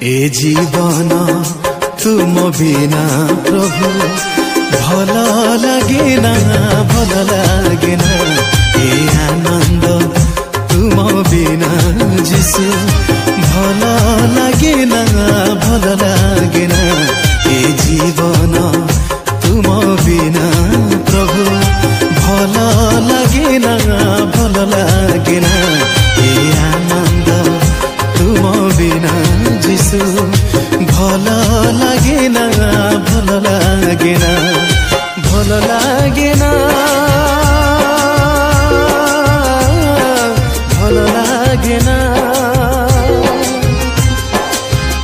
ए जीवन तुम बिना प्रभु भल लगे ना ए आनंद तुम बिना जिसु भल लगे ना ए जीवन तुम बिना प्रभु भल लगे ना ए आनंद तुम बिना जिसु भल लगे ना भल लगे ना भल लगे ना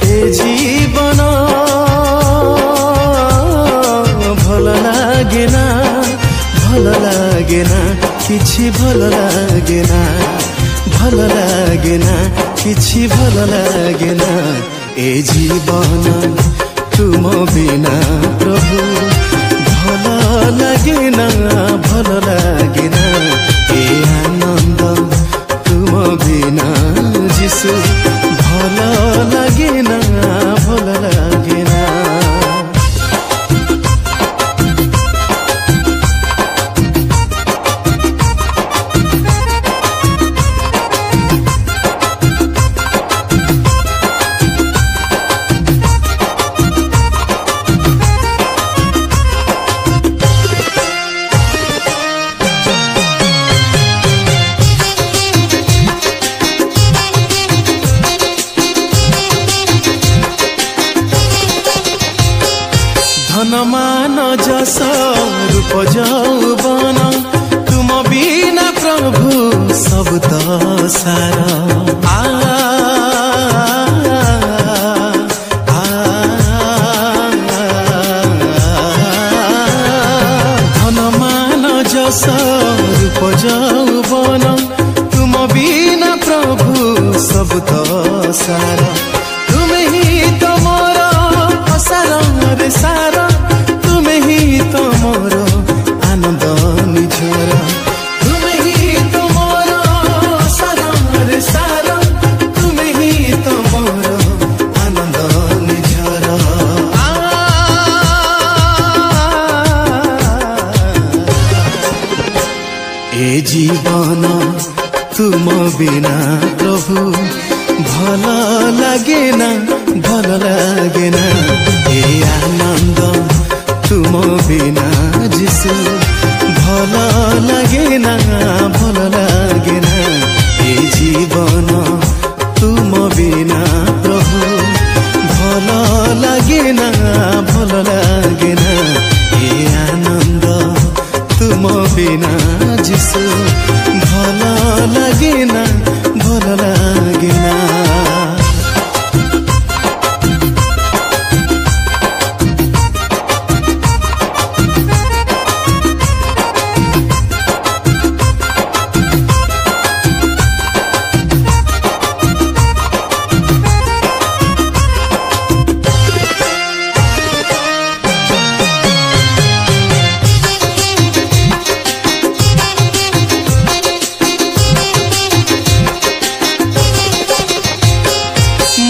ए जीवन भल लगे ना किछि भल लगे ना किछि भल लगे ना ए जीवन तुम बिना प्रभु भल लगे ना ए आनंद तुम बिना जिसु भल लगे ना धनमान जस रूप यौवन तुम बिना प्रभु सब तो सारा धनमान जस रूप यौवन तुम बिना प्रभु सब तो सारा तुम ही तो मोर सारा रे सारा तुम्हें ही तो मोर आनंद निझर तुम्हें ही तो मोर सारा रे सारा तुम्हें ही तो मोर आनंद निझर ए जीवन तुम बिना प्रभु भल लगे ना ए आनंद तुम बिना जिसु भल लगे ना ए जीवन तुम बिना प्रभु भल लगे ना ए आनंद तुम बिना जिसु भल लगे ना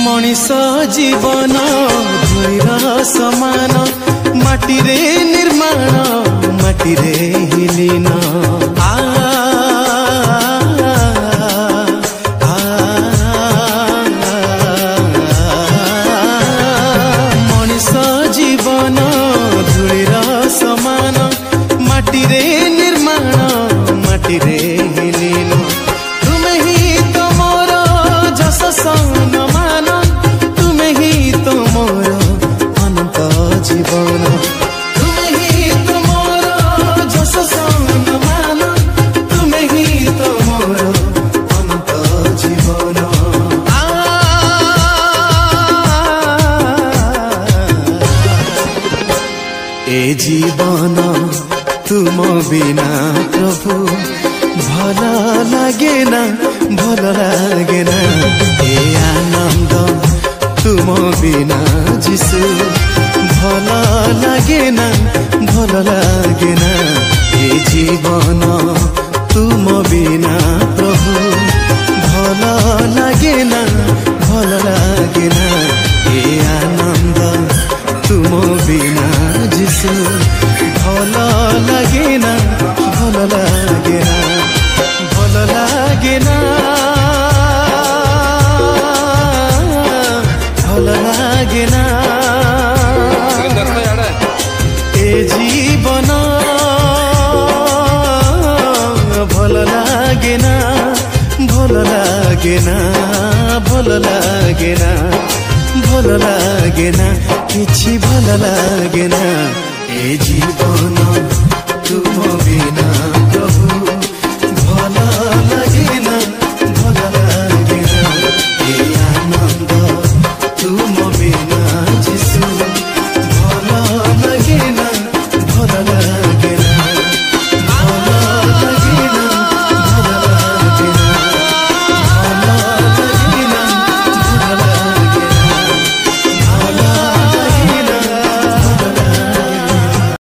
मनीष जीवन धूलिर समान माटी रे निर्माण माटी रे हिलीन मनीष जीवन धूलिर समान माटी रे निर्माण माटी रे हिलीन तुम्हें ही तो मोर जस सम्मान तुम्हें ही तो मोर अनंत जीवन तुम्हें ही तो मोर जस सम्मान तुम्हें ही तो मोर अनंत जीवन ए जीवन तुम बिना प्रभु भल लगे ना ए आनंद तुम बिना जिसु भल लगे ना ए जीवन तुम बिना प्रभु भल लगे ना ଭଲ ଲାଗେ ନା ଭଲ ଲାଗେ ନା ଭଲ ଲାଗେ ନା କିଛି ଭଲ ଲାଗେ ନା ଏ ଜୀବନ ତୁମ ବିନା ପ୍ରଭୁ